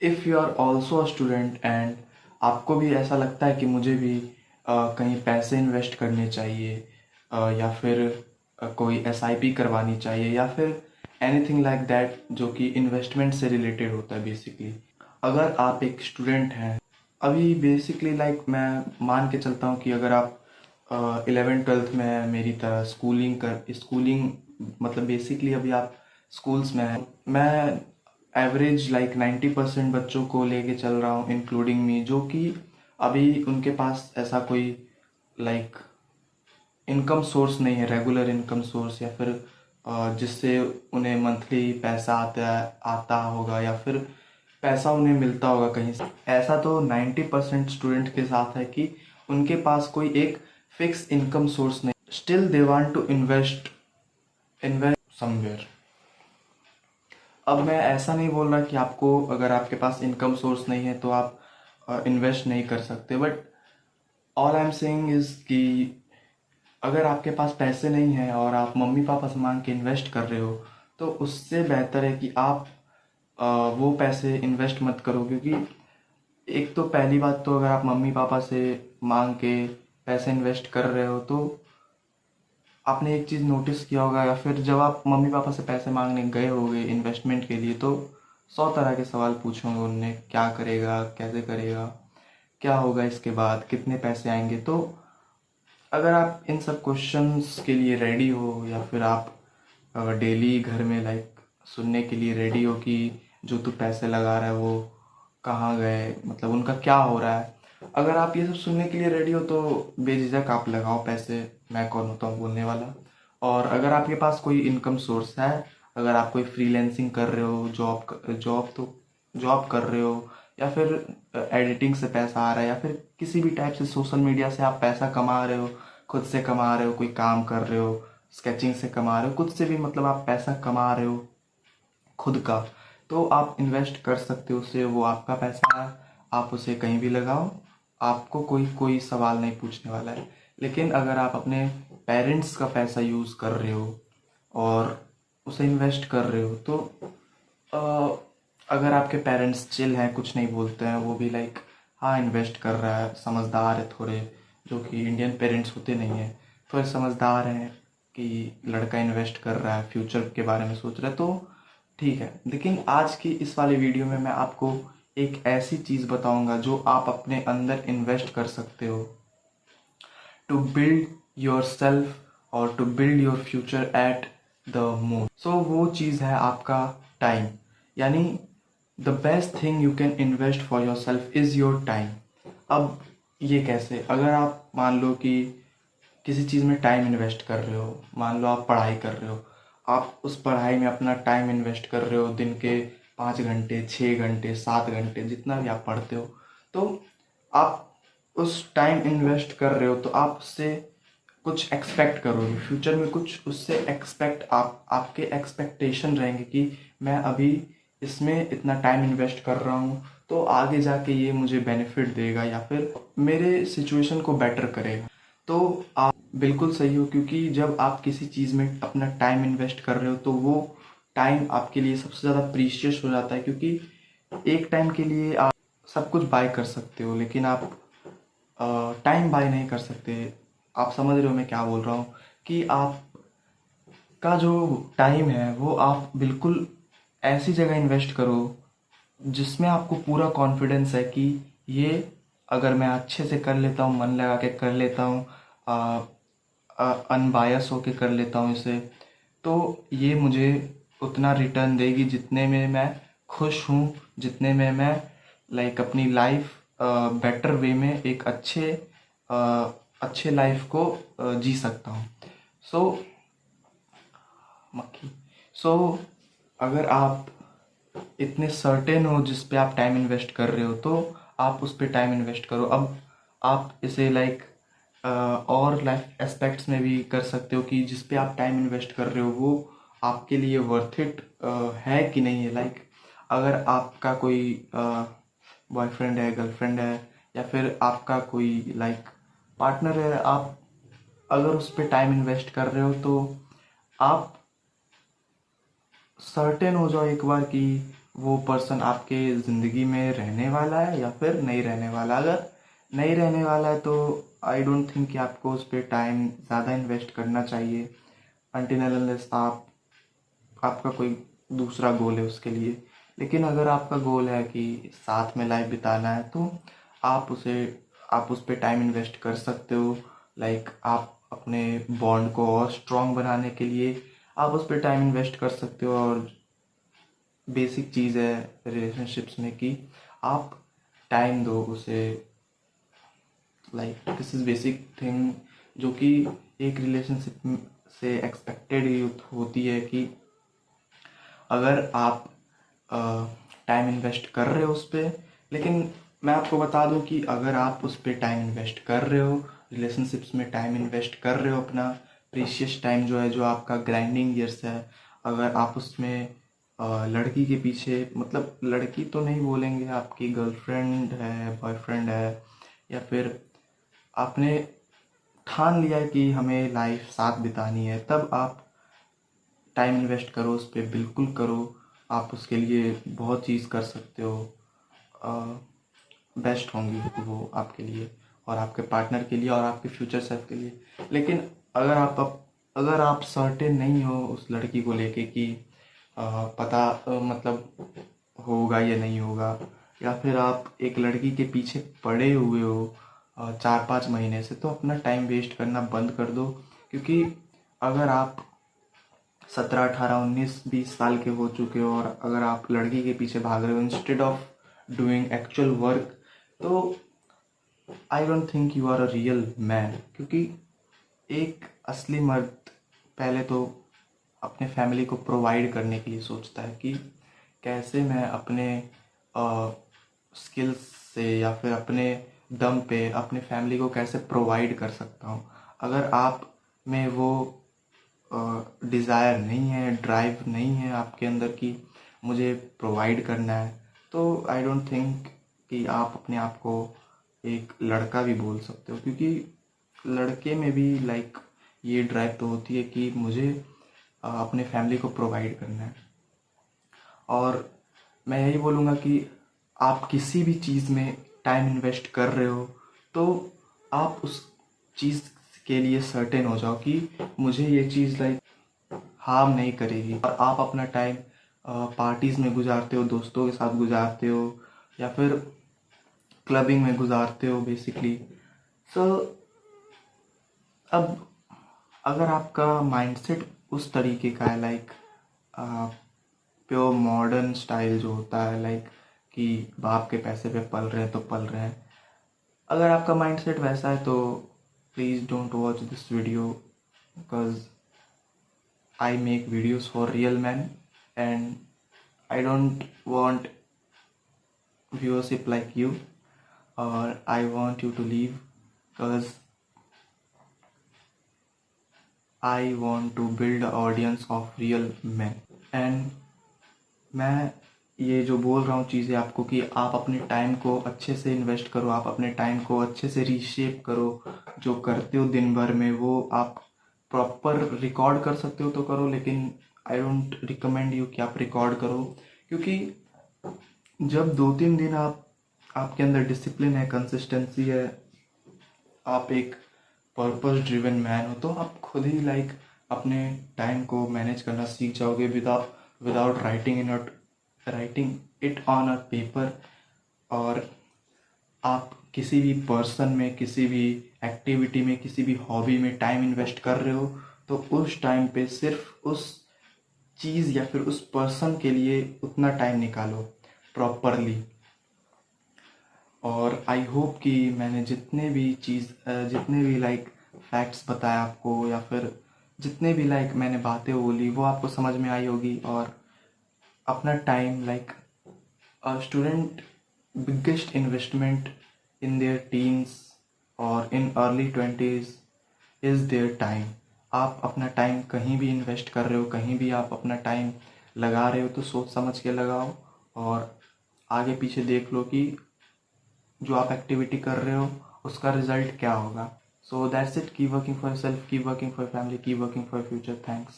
If you are also a student and आपको भी ऐसा लगता है कि मुझे भी कहीं पैसे इन्वेस्ट करने चाहिए, या फिर कोई एसआईपी करवानी चाहिए, या फिर एनीथिंग लाइक दैट जो कि इन्वेस्टमेंट से रिलेटेड होता है बेसिकली। अगर आप एक स्टूडेंट हैं अभी, बेसिकली लाइक मैं मान के चलता हूँ कि अगर आप 11th-12th में हैं मेरी तरह, स्कूलिंग मतलब बेसिकली अभी आप स्कूल्स में हैं। मैं एवरेज लाइक 90% बच्चों को लेके चल रहा हूँ इंक्लूडिंग मी, जो कि अभी उनके पास ऐसा कोई लाइक इनकम सोर्स नहीं है, रेगुलर इनकम सोर्स, या फिर जिससे उन्हें मंथली पैसा आता होगा, या फिर पैसा उन्हें मिलता होगा कहीं से। ऐसा तो 90% स्टूडेंट के साथ है कि उनके पास कोई एक फिक्स इनकम सोर्स नहीं, still they want to invest somewhere. अब मैं ऐसा नहीं बोल रहा कि आपको, अगर आपके पास इनकम सोर्स नहीं है तो आप इन्वेस्ट नहीं कर सकते, but all I am saying is कि अगर आपके पास पैसे नहीं हैं और आप मम्मी पापा से मांग के इन्वेस्ट कर रहे हो, तो उससे बेहतर है कि आप वो पैसे इन्वेस्ट मत करो। क्योंकि एक तो पहली बात तो, अगर आप मम्मी पापा से मांग के पैसे इन्वेस्ट कर रहे हो तो आपने एक चीज़ नोटिस किया होगा, या फिर जब आप मम्मी पापा से पैसे मांगने गए होगे इन्वेस्टमेंट के लिए, तो 100 तरह के सवाल पूछे होंगे उनने, क्या करेगा, कैसे करेगा, क्या होगा इसके बाद, कितने पैसे आएंगे। तो अगर आप इन सब क्वेश्चंस के लिए रेडी हो, या फिर आप डेली घर में लाइक सुनने के लिए रेडी हो कि जो तू पैसे लगा रहा है वो कहाँ गए, मतलब उनका क्या हो रहा है, अगर आप ये सब सुनने के लिए रेडी हो तो बेझिझक आप लगाओ पैसे। मैं कौन होता हूँ बोलने वाला। और अगर आपके पास कोई इनकम सोर्स है, अगर आप कोई फ्रीलैंसिंग कर रहे हो, जॉब कर रहे हो, या फिर एडिटिंग से पैसा आ रहा है, या फिर किसी भी टाइप से सोशल मीडिया से आप पैसा कमा रहे हो, खुद से कमा रहे हो, कोई काम कर रहे हो, स्केचिंग से कमा रहे हो, कुछ से भी मतलब आप पैसा कमा रहे हो खुद का, तो आप इन्वेस्ट कर सकते हो उसे। वो आपका पैसा है, आप उसे कहीं भी लगाओ, आपको कोई कोई सवाल नहीं पूछने वाला है। लेकिन अगर आप अपने पेरेंट्स का पैसा यूज़ कर रहे हो और उसे इन्वेस्ट कर रहे हो, तो अ, अगर आपके पेरेंट्स चिल हैं, कुछ नहीं बोलते हैं, वो भी लाइक हाँ इन्वेस्ट कर रहा है, समझदार है थोड़े, जो कि इंडियन पेरेंट्स होते नहीं हैं, थोड़े समझदार हैं कि लड़का इन्वेस्ट कर रहा है, फ्यूचर के बारे में सोच रहा है, तो ठीक है। लेकिन आज की इस वाले वीडियो में मैं आपको एक ऐसी चीज़ बताऊंगा जो आप अपने अंदर इन्वेस्ट कर सकते हो टू बिल्ड योर सेल्फ और to build your future at the most. So वो चीज़ है आपका टाइम। यानी the best thing you can invest for yourself is your time. अब ये कैसे? अगर आप मान लो कि किसी चीज़ में टाइम इन्वेस्ट कर रहे हो, मान लो आप पढ़ाई कर रहे हो, आप उस पढ़ाई में अपना टाइम इन्वेस्ट कर रहे हो, दिन के 5 घंटे, 6 घंटे, 7 घंटे, जितना भी आप पढ़ते हो, तो आप उस टाइम इन्वेस्ट कर रहे हो, तो आप उससे कुछ एक्सपेक्ट करोगे फ्यूचर में, कुछ उससे एक्सपेक्ट, आपके एक्सपेक्टेशन रहेंगे कि मैं अभी इसमें इतना टाइम इन्वेस्ट कर रहा हूँ तो आगे जाके ये मुझे बेनिफिट देगा, या फिर मेरे सिचुएशन को बेटर करेगा। तो आप बिल्कुल सही हो, क्योंकि जब आप किसी चीज़ में अपना टाइम इन्वेस्ट कर रहे हो तो वो टाइम आपके लिए सबसे ज़्यादा प्रीशियस हो जाता है। क्योंकि एक टाइम के लिए आप सब कुछ बाय कर सकते हो, लेकिन आप टाइम बाय नहीं कर सकते। आप समझ रहे हो मैं क्या बोल रहा हूँ? कि आपका जो टाइम है वो आप बिल्कुल ऐसी जगह इन्वेस्ट करो जिसमें आपको पूरा कॉन्फिडेंस है कि ये अगर मैं अच्छे से कर लेता हूँ, मन लगा के कर लेता हूँ, अनबायस होके कर लेता हूँ इसे, तो ये मुझे उतना रिटर्न देगी जितने में मैं खुश हूँ, जितने में मैं लाइक अपनी लाइफ बेटर वे में एक अच्छे लाइफ को जी सकता हूँ। सो मक्खी सो अगर आप इतने सर्टेन हो जिस पे आप टाइम इन्वेस्ट कर रहे हो, तो आप उस पे टाइम इन्वेस्ट करो। अब आप इसे लाइक और लाइफ एस्पेक्ट्स में भी कर सकते हो कि जिस पे आप टाइम इन्वेस्ट कर रहे हो वो आपके लिए वर्थ इट है कि नहीं है। लाइक अगर आपका कोई बॉयफ्रेंड है, गर्लफ्रेंड है, या फिर आपका कोई लाइक पार्टनर है, आप अगर उस पे टाइम इन्वेस्ट कर रहे हो तो आप सर्टेन हो जाओ एक बार कि वो पर्सन आपके ज़िंदगी में रहने वाला है या फिर नहीं रहने वाला। अगर नहीं रहने वाला है तो आई डोंट थिंक कि आपको उस पर टाइम ज़्यादा इन्वेस्ट करना चाहिए, अनटिल अनलेस आपका कोई दूसरा गोल है उसके लिए। लेकिन अगर आपका गोल है कि साथ में लाइफ बिताना है तो आप उस पर टाइम इन्वेस्ट कर सकते हो। लाइक आप अपने बॉन्ड को और स्ट्रॉन्ग बनाने के लिए आप उस पर टाइम इन्वेस्ट कर सकते हो। और बेसिक चीज़ है रिलेशनशिप्स में कि आप टाइम दो उसे। Like this is basic thing जो कि एक रिलेशनशिप से एक्सपेक्टेड ही होती है कि अगर आप टाइम इन्वेस्ट कर रहे हो उस पर। लेकिन मैं आपको बता दूं कि अगर आप उस पर टाइम इन्वेस्ट कर रहे हो, रिलेशनशिप्स में टाइम इन्वेस्ट कर रहे हो, अपना प्रीशियस टाइम जो है, जो आपका ग्राइंडिंग ईयर्स है, अगर आप उसमें लड़की के पीछे, मतलब लड़की तो नहीं बोलेंगे, आपकी गर्लफ्रेंड है, बॉयफ्रेंड है, या फिर आपने ठान लिया है कि हमें लाइफ साथ बितानी है, तब आप टाइम इन्वेस्ट करो उस पर, बिल्कुल करो। आप उसके लिए बहुत चीज़ कर सकते हो, बेस्ट होंगी वो आपके लिए और आपके पार्टनर के लिए और आपके फ्यूचर सेल्फ के लिए। लेकिन अगर आप सर्टेन नहीं हो उस लड़की को लेके कि मतलब होगा या नहीं होगा, या फिर आप एक लड़की के पीछे पड़े हुए हो 4-5 महीने से, तो अपना टाइम वेस्ट करना बंद कर दो। क्योंकि अगर आप 17, 18, 19, 20 साल के हो चुके हो और अगर आप लड़की के पीछे भाग रहे हो instead of doing actual work, तो I don't think you are a real man. क्योंकि एक असली मर्द पहले तो अपने फैमिली को प्रोवाइड करने के लिए सोचता है कि कैसे मैं अपने स्किल्स से या फिर अपने दम पे अपने फैमिली को कैसे प्रोवाइड कर सकता हूँ। अगर आप में वो डिज़ायर नहीं है, ड्राइव नहीं है आपके अंदर कि मुझे प्रोवाइड करना है, तो आई डोंट थिंक कि आप अपने आप को एक लड़का भी बोल सकते हो। क्योंकि लड़के में भी लाइक ये ड्राइव तो होती है कि मुझे अपने फैमिली को प्रोवाइड करना है। और मैं यही बोलूँगा कि आप किसी भी चीज़ में टाइम इन्वेस्ट कर रहे हो तो आप उस चीज़ के लिए सर्टेन हो जाओ कि मुझे ये चीज़ लाइक हार्म नहीं करेगी। और आप अपना टाइम पार्टीज़ में गुजारते हो, दोस्तों के साथ गुजारते हो, या फिर क्लबिंग में गुजारते हो बेसिकली। सो अब अगर आपका माइंडसेट उस तरीके का है, लाइक प्योर मॉडर्न स्टाइल जो होता है, लाइक कि बाप के पैसे पे पल रहे हैं तो पल रहे हैं, अगर आपका माइंडसेट वैसा है तो please don't watch this video, because I make videos for real man and I don't want viewership like you, और I want you to leave, because I want to build an audience of real men। And मैं ये जो बोल रहा हूँ चीज़ें आपको कि आप अपने टाइम को अच्छे से इन्वेस्ट करो, आप अपने टाइम को अच्छे से रीशेप करो। जो करते हो दिन भर में वो आप प्रॉपर रिकॉर्ड कर सकते हो तो करो, लेकिन आई डोंट रिकमेंड यू कि आप रिकॉर्ड करो। क्योंकि जब 2-3 दिन आपके अंदर डिसिप्लिन है, कंसिस्टेंसी है, आप एक पर्पस ड्रिवन मैन हो, तो आप खुद ही लाइक अपने टाइम को मैनेज करना सीख जाओगे without writing it on a paper. और आप किसी भी पर्सन में, किसी भी एक्टिविटी में, किसी भी हॉबी में टाइम इन्वेस्ट कर रहे हो तो उस टाइम पे सिर्फ उस चीज़ या फिर उस पर्सन के लिए उतना टाइम निकालो प्रॉपरली। और आई होप कि मैंने जितने भी लाइक फैक्ट्स बताए आपको, या फिर जितने भी लाइक मैंने बातें बोली वो आपको समझ में आई होगी। और अपना time like student biggest investment in their teens और in early 20s is their time. आप अपना टाइम कहीं भी इन्वेस्ट कर रहे हो, कहीं भी आप अपना टाइम लगा रहे हो तो सोच समझ के लगाओ और आगे पीछे देख लो कि जो आप एक्टिविटी कर रहे हो उसका रिजल्ट क्या होगा। So that's it, keep working for yourself, keep working for family, keep working for future. Thanks.